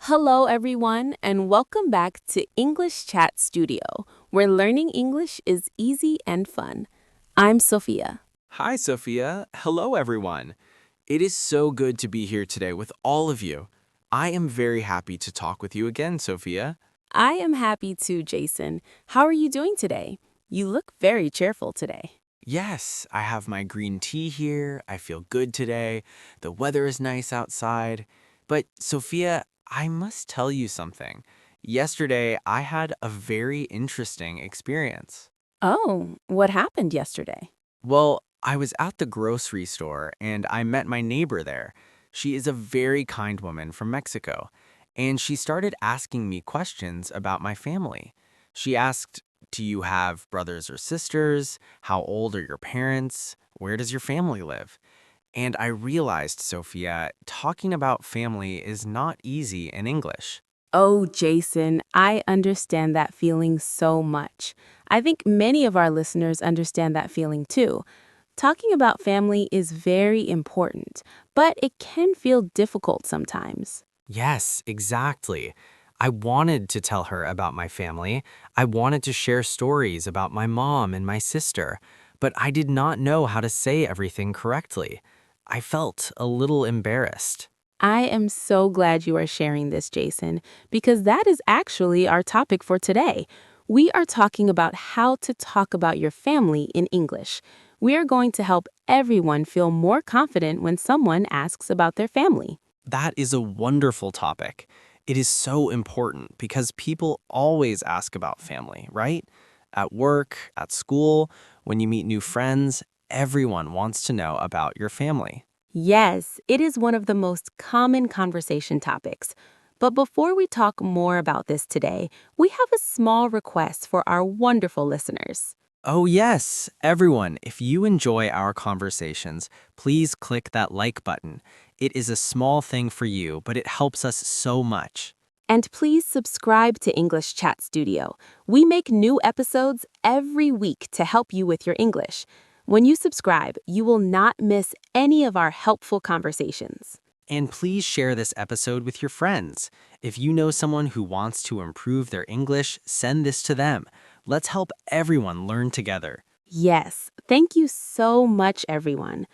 Hello, everyone, and welcome back to English Chat Studio, where learning English is easy and fun. I'm Sophia. Hi, Sophia. Hello, everyone. It is so good to be here today with all of you. I am very happy to talk with you again, Sophia. I am happy too, Jason. How are you doing today? You look very cheerful today. Yes, I have my green tea here. I feel good today. The weather is nice outside. But, Sophia, I must tell you something. Yesterday, I had a very interesting experience. Oh, what happened yesterday? Well, I was at the grocery store and I met my neighbor there. She is a very kind woman from Mexico, and she started asking me questions about my family. She asked, "Do you have brothers or sisters? How old are your parents? Where does your family live?" And I realized, Sophia, talking about family is not easy in English. Oh, Jason, I understand that feeling so much. I think many of our listeners understand that feeling too. Talking about family is very important, but it can feel difficult sometimes. Yes, exactly. I wanted to tell her about my family. I wanted to share stories about my mom and my sister, but I did not know how to say everything correctly. I felt a little embarrassed. I am so glad you are sharing this, Jason, because that is actually our topic for today. We are talking about how to talk about your family in English. We are going to help everyone feel more confident when someone asks about their family. That is a wonderful topic. It is so important because people always ask about family, right? At work, at school, when you meet new friends, everyone wants to know about your family. Yes, it is one of the most common conversation topics. But before we talk more about this today, we have a small request for our wonderful listeners. Oh, yes. Everyone, if you enjoy our conversations, please click that like button. It is a small thing for you, but it helps us so much. And please subscribe to English Chat Studio. We make new episodes every week to help you with your English. When you subscribe, you will not miss any of our helpful conversations. And please share this episode with your friends. If you know someone who wants to improve their English, send this to them. Let's help everyone learn together. Yes, thank you so much, everyone.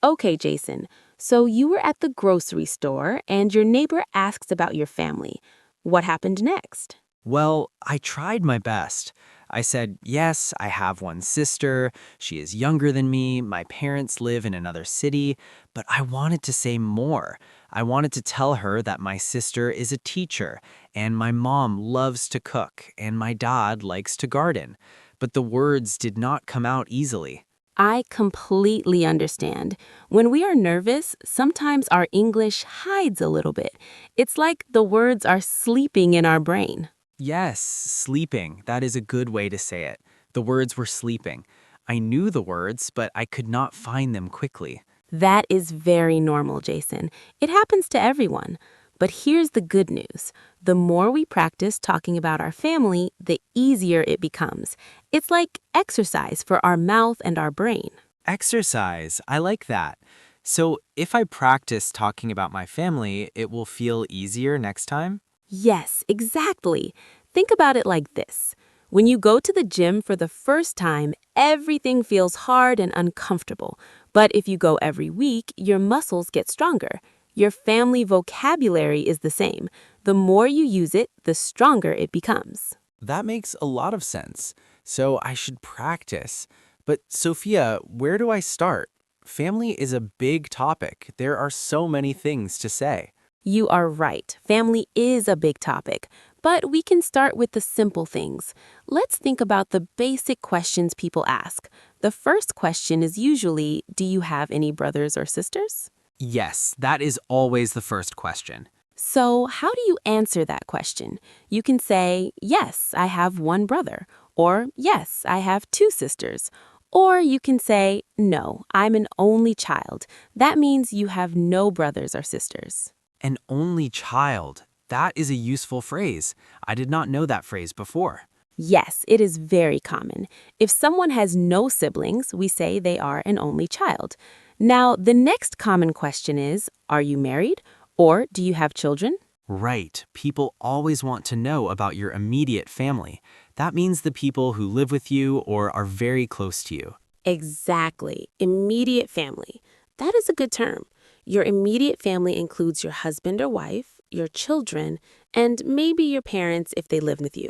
Okay, Jason, so you were at the grocery store and your neighbor asked about your family. What happened next? Well, I tried my best. I said, yes, I have one sister. She is younger than me. My parents live in another city. But I wanted to say more. I wanted to tell her that my sister is a teacher, and my mom loves to cook, and my dad likes to garden. But the words did not come out easily. I completely understand. When we are nervous, sometimes our English hides a little bit. It's like the words are sleeping in our brain. Yes, sleeping. That is a good way to say it. The words were sleeping. I knew the words, but I could not find them quickly. That is very normal, Jason. It happens to everyone. But here's the good news. The more we practice talking about our family, the easier it becomes. It's like exercise for our mouth and our brain. Exercise. I like that. So, if I practice talking about my family, it will feel easier next time? Yes, exactly. Think about it like this. When you go to the gym for the first time, everything feels hard and uncomfortable. But if you go every week, your muscles get stronger. Your family vocabulary is the same. The more you use it, the stronger it becomes. That makes a lot of sense. So, I should practice. But, Sophia, where do I start? Family is a big topic. There are so many things to say. You are right. Family is a big topic, but we can start with the simple things. Let's think about the basic questions people ask. The first question is usually, do you have any brothers or sisters? Yes, that is always the first question. So, how do you answer that question? You can say, yes, I have one brother, or yes, I have two sisters. Or you can say, no, I'm an only child. That means you have no brothers or sisters. An only child. That is a useful phrase. I did not know that phrase before. Yes, it is very common. If someone has no siblings, we say they are an only child. Now, the next common question is, are you married? Or do you have children? Right. People always want to know about your immediate family. That means the people who live with you or are very close to you. Exactly. Immediate family. That is a good term. Your immediate family includes your husband or wife, your children, and maybe your parents if they live with you.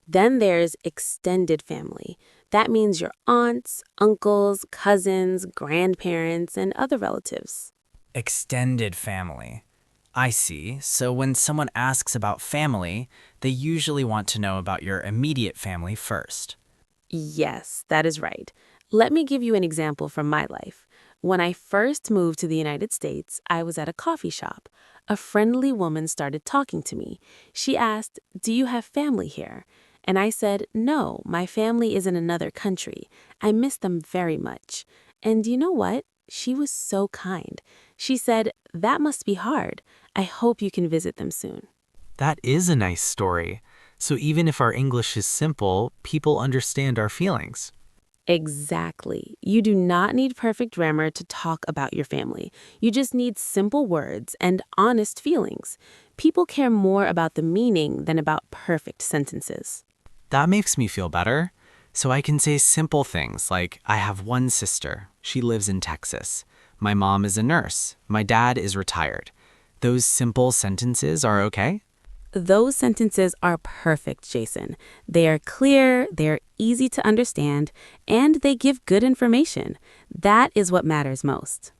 Then there's extended family. That means your aunts, uncles, cousins, grandparents, and other relatives. Extended family. I see. So when someone asks about family, they usually want to know about your immediate family first. Yes, that is right. Let me give you an example from my life. When I first moved to the United States, I was at a coffee shop. A friendly woman started talking to me. She asked, "Do you have family here?" And I said, "No, my family is in another country. I miss them very much." And you know what? She was so kind. She said, "That must be hard. I hope you can visit them soon." That is a nice story. So even if our English is simple, people understand our feelings. Exactly. You do not need perfect grammar to talk about your family. You just need simple words and honest feelings. People care more about the meaning than about perfect sentences. That makes me feel better. So I can say simple things like, I have one sister. She lives in Texas. My mom is a nurse. My dad is retired. Those simple sentences are okay? Those sentences are perfect, Jason. They are clear, they're easy to understand, and they give good information. That is what matters most.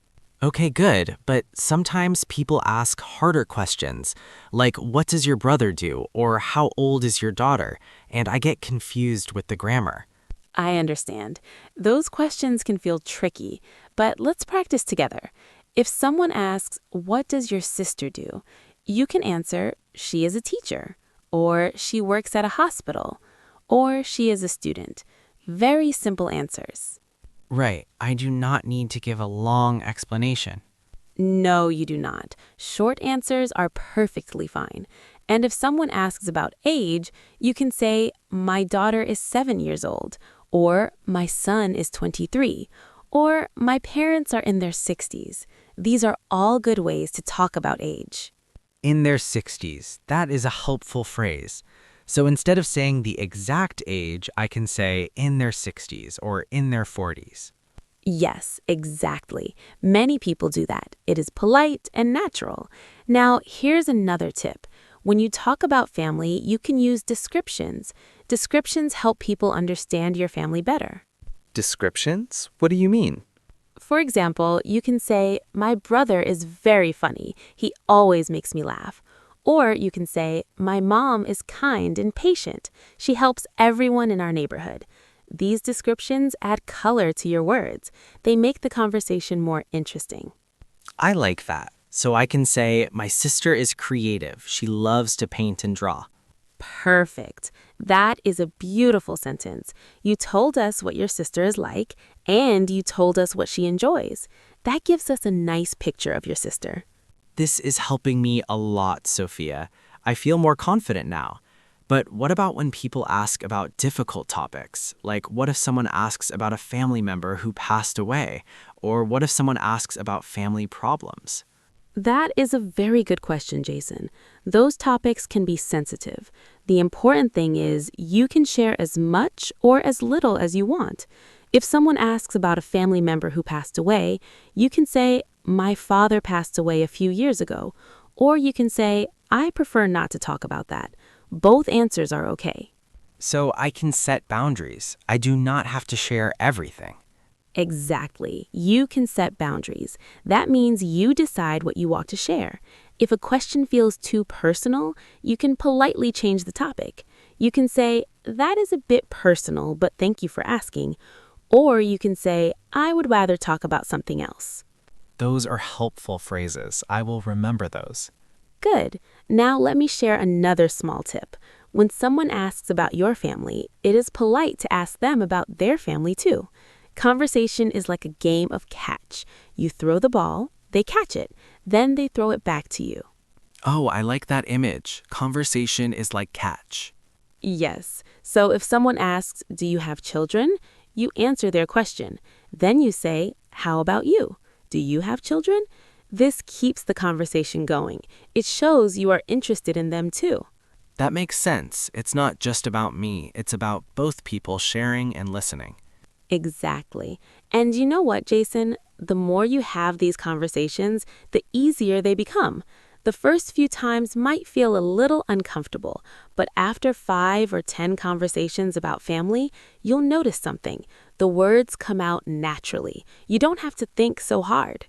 Okay, good. But sometimes people ask harder questions, like, what does your brother do? Or how old is your daughter? And I get confused with the grammar. I understand. Those questions can feel tricky, but let's practice together. If someone asks, "What does your sister do?" you can answer, "She is a teacher," or "She works at a hospital," or "She is a student." Very simple answers. Right, I do not need to give a long explanation. No, you do not. Short answers are perfectly fine. And if someone asks about age, you can say, "My daughter is 7 years old," or "My son is 23," or "My parents are in their 60s." These are all good ways to talk about age. In their 60s, that is a helpful phrase. So instead of saying the exact age, I can say in their 60s or in their 40s. Yes, exactly. Many people do that. It is polite and natural. Now, here's another tip. When you talk about family, you can use descriptions. Descriptions help people understand your family better. Descriptions? What do you mean? For example, you can say, "My brother is very funny. He always makes me laugh." Or you can say, "My mom is kind and patient. She helps everyone in our neighborhood." These descriptions add color to your words. They make the conversation more interesting. I like that. So I can say, my sister is creative. She loves to paint and draw. Perfect. That is a beautiful sentence. You told us what your sister is like, and you told us what she enjoys. That gives us a nice picture of your sister. This is helping me a lot, Sophia. I feel more confident now. But what about when people ask about difficult topics? Like, what if someone asks about a family member who passed away? Or what if someone asks about family problems? That is a very good question, Jason. Those topics can be sensitive. The important thing is you can share as much or as little as you want. If someone asks about a family member who passed away, you can say, "My father passed away a few years ago." Or you can say, "I prefer not to talk about that." Both answers are okay. So I can set boundaries. I do not have to share everything. Exactly. You can set boundaries. That means you decide what you want to share. If a question feels too personal, you can politely change the topic. You can say, "That is a bit personal, but thank you for asking." Or you can say, "I would rather talk about something else." Those are helpful phrases. I will remember those. Good. Now let me share another small tip. When someone asks about your family, it is polite to ask them about their family too. Conversation is like a game of catch. You throw the ball, they catch it, then they throw it back to you. Oh, I like that image. Conversation is like catch. Yes. So if someone asks, "Do you have children?" you answer their question. Then you say, "How about you? Do you have children?" This keeps the conversation going. It shows you are interested in them too. That makes sense. It's not just about me, it's about both people sharing and listening. Exactly. And you know what, Jason? The more you have these conversations, the easier they become. The first few times might feel a little uncomfortable, but after 5 or 10 conversations about family, you'll notice something. The words come out naturally. You don't have to think so hard.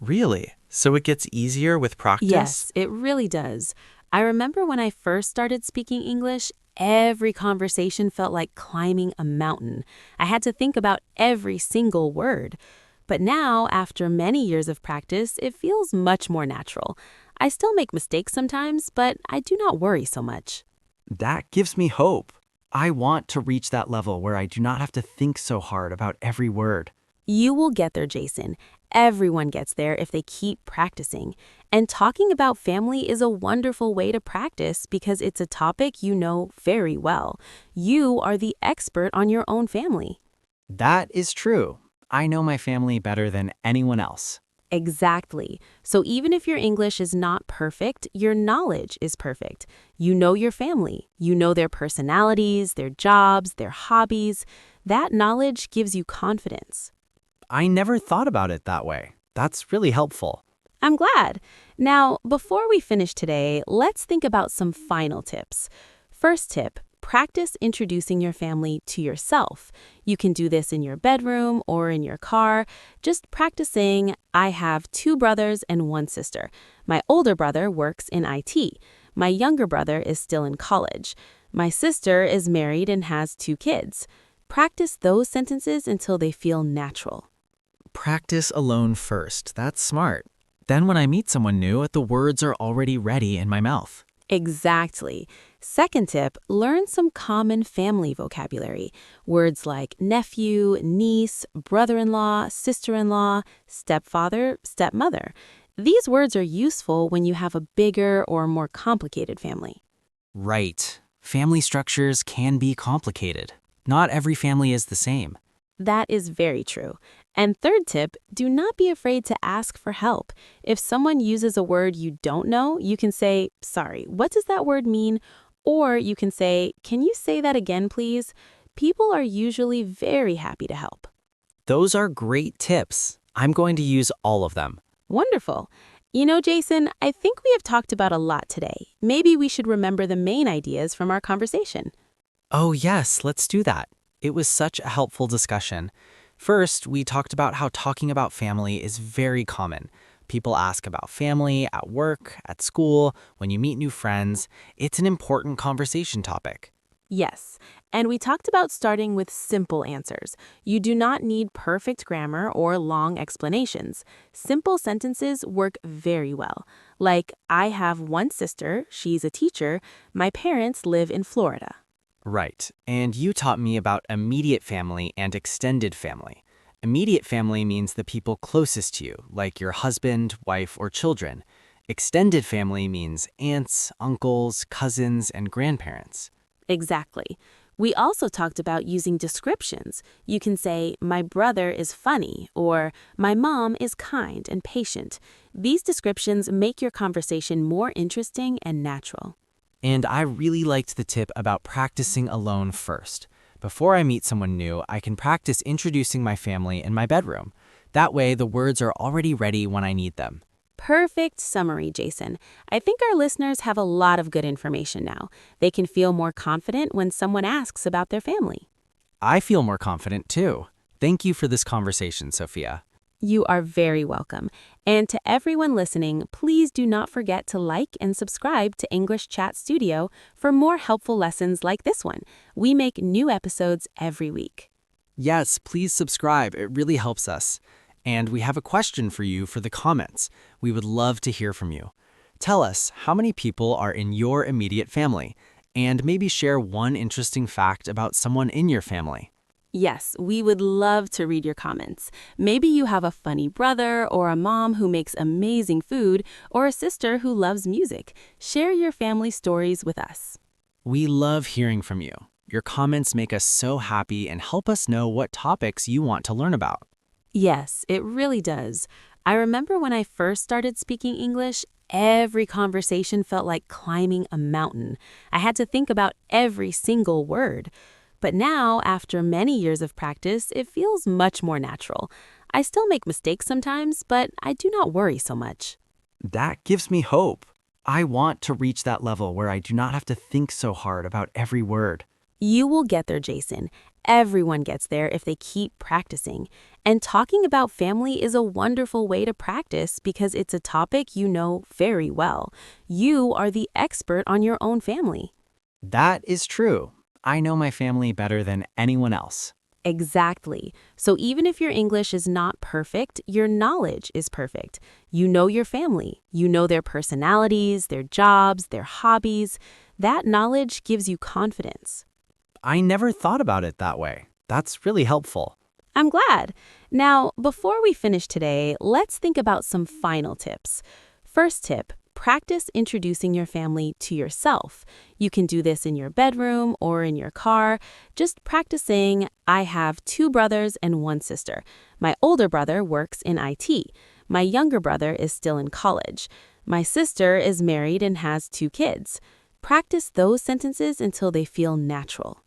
Really? So it gets easier with practice? Yes, it really does. I remember when I first started speaking English, every conversation felt like climbing a mountain. I had to think about every single word. But now, after many years of practice, it feels much more natural. I still make mistakes sometimes, but I do not worry so much. That gives me hope. I want to reach that level where I do not have to think so hard about every word. You will get there, Jason. Everyone gets there if they keep practicing. And talking about family is a wonderful way to practice because it's a topic you know very well. You are the expert on your own family. That is true. I know my family better than anyone else. Exactly. So even if your English is not perfect, your knowledge is perfect. You know your family. You know their personalities, their jobs, their hobbies. That knowledge gives you confidence. I never thought about it that way. That's really helpful. I'm glad. Now, before we finish today, let's think about some final tips. First tip, practice introducing your family to yourself. You can do this in your bedroom or in your car. Just practice saying, I have 2 brothers and 1 sister. My older brother works in IT. My younger brother is still in college. My sister is married and has 2 kids. Practice those sentences until they feel natural. Practice alone first. That's smart. Then when I meet someone new, the words are already ready in my mouth. Exactly. Second tip, learn some common family vocabulary. Words like nephew, niece, brother-in-law, sister-in-law, stepfather, stepmother. These words are useful when you have a bigger or more complicated family. Right. Family structures can be complicated. Not every family is the same. That is very true. And third tip, do not be afraid to ask for help. If someone uses a word you don't know, you can say, sorry, what does that word mean? Or you can say, can you say that again, please? People are usually very happy to help. Those are great tips. I'm going to use all of them. Wonderful. You know, Jason, I think we have talked about a lot today. Maybe we should remember the main ideas from our conversation. Oh, yes, let's do that. It was such a helpful discussion. First, we talked about how talking about family is very common. People ask about family at work, at school, when you meet new friends. It's an important conversation topic. Yes, and we talked about starting with simple answers. You do not need perfect grammar or long explanations. Simple sentences work very well. Like, I have 1 sister, she's a teacher, my parents live in Florida. Right, and you taught me about immediate family and extended family. Immediate family means the people closest to you, like your husband, wife, or children. Extended family means aunts, uncles, cousins, and grandparents. Exactly. We also talked about using descriptions. You can say, my brother is funny, or my mom is kind and patient. These descriptions make your conversation more interesting and natural. And I really liked the tip about practicing alone first. Before I meet someone new, I can practice introducing my family in my bedroom. That way, the words are already ready when I need them. Perfect summary, Jason. I think our listeners have a lot of good information now. They can feel more confident when someone asks about their family. I feel more confident too. Thank you for this conversation, Sophia. You are very welcome. And to everyone listening, please do not forget to like and subscribe to English Chat Studio for more helpful lessons like this one. We make new episodes every week. Yes, please subscribe. It really helps us. And we have a question for you for the comments. We would love to hear from you. Tell us how many people are in your immediate family, and maybe share one interesting fact about someone in your family. Yes, we would love to read your comments. Maybe you have a funny brother or a mom who makes amazing food or a sister who loves music. Share your family stories with us. We love hearing from you. Your comments make us so happy and help us know what topics you want to learn about. Yes, it really does. I remember when I first started speaking English, every conversation felt like climbing a mountain. I had to think about every single word. But now, after many years of practice, it feels much more natural. I still make mistakes sometimes, but I do not worry so much. That gives me hope. I want to reach that level where I do not have to think so hard about every word. You will get there, Jason. Everyone gets there if they keep practicing. And talking about family is a wonderful way to practice because it's a topic you know very well. You are the expert on your own family. That is true. I know my family better than anyone else. Exactly. So even if your English is not perfect, your knowledge is perfect. You know your family. You know their personalities, their jobs, their hobbies. That knowledge gives you confidence. I never thought about it that way. That's really helpful. I'm glad. Now, before we finish today, let's think about some final tips. First tip, practice introducing your family to yourself. You can do this in your bedroom or in your car. Just practice saying, I have 2 brothers and 1 sister. My older brother works in IT. My younger brother is still in college. My sister is married and has 2 kids. Practice those sentences until they feel natural.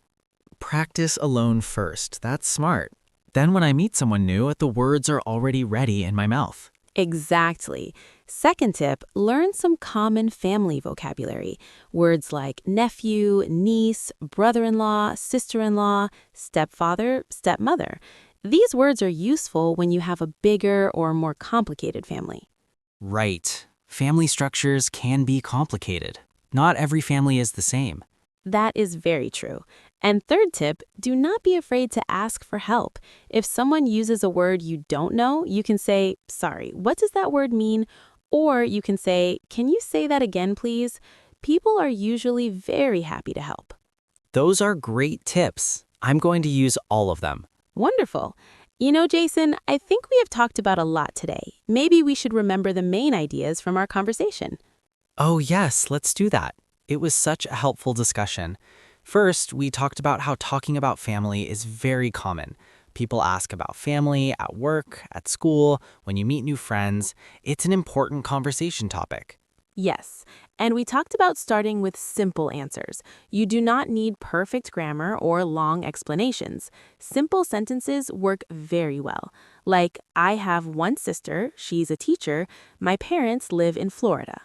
Practice alone first. That's smart. Then when I meet someone new, the words are already ready in my mouth. Exactly. Second tip, learn some common family vocabulary. Words like nephew, niece, brother-in-law, sister-in-law, stepfather, stepmother. These words are useful when you have a bigger or more complicated family. Right. Family structures can be complicated. Not every family is the same. That is very true. And third tip, do not be afraid to ask for help. If someone uses a word you don't know, you can say, sorry, what does that word mean? Or you can say, can you say that again, please? People are usually very happy to help. Those are great tips. I'm going to use all of them. Wonderful. You know, Jason, I think we have talked about a lot today. Maybe we should remember the main ideas from our conversation. Oh yes, let's do that. It was such a helpful discussion. First, we talked about how talking about family is very common. People ask about family at work, at school, when you meet new friends. It's an important conversation topic. Yes, and we talked about starting with simple answers. You do not need perfect grammar or long explanations. Simple sentences work very well. Like, I have 1 sister, she's a teacher, my parents live in Florida.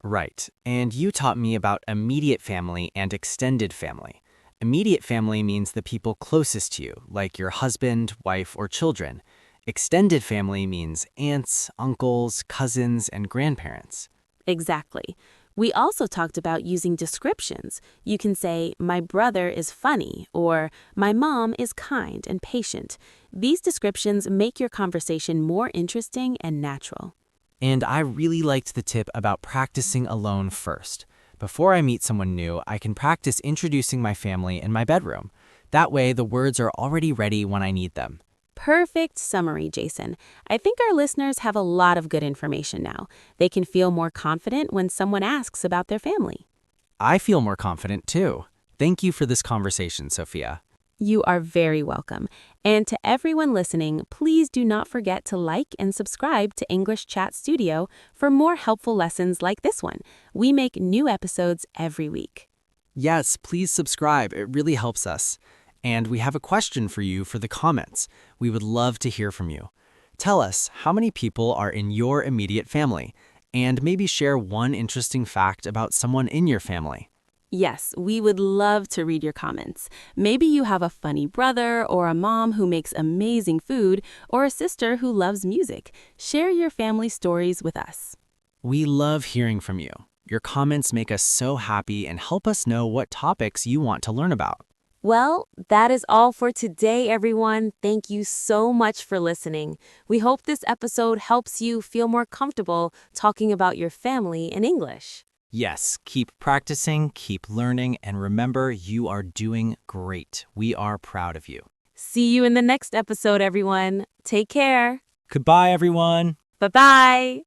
Right. And you taught me about immediate family and extended family. Immediate family means the people closest to you, like your husband, wife, or children. Extended family means aunts, uncles, cousins, and grandparents. Exactly. We also talked about using descriptions. You can say, my brother is funny, or my mom is kind and patient. These descriptions make your conversation more interesting and natural. And I really liked the tip about practicing alone first. Before I meet someone new, I can practice introducing my family in my bedroom. That way, the words are already ready when I need them. Perfect summary, Jason. I think our listeners have a lot of good information now. They can feel more confident when someone asks about their family. I feel more confident too. Thank you for this conversation, Sophia. You are very welcome. And to everyone listening, please do not forget to like and subscribe to English Chat Studio for more helpful lessons like this one. We make new episodes every week. Yes, please subscribe. It really helps us. And we have a question for you for the comments. We would love to hear from you. Tell us how many people are in your immediate family, and maybe share one interesting fact about someone in your family. Yes, we would love to read your comments. Maybe you have a funny brother or a mom who makes amazing food or a sister who loves music. Share your family stories with us. We love hearing from you. Your comments make us so happy and help us know what topics you want to learn about. Well, that is all for today, everyone. Thank you so much for listening. We hope this episode helps you feel more comfortable talking about your family in English. Yes, keep practicing, keep learning, and remember, you are doing great. We are proud of you. See you in the next episode, everyone. Take care. Goodbye, everyone. Bye-bye.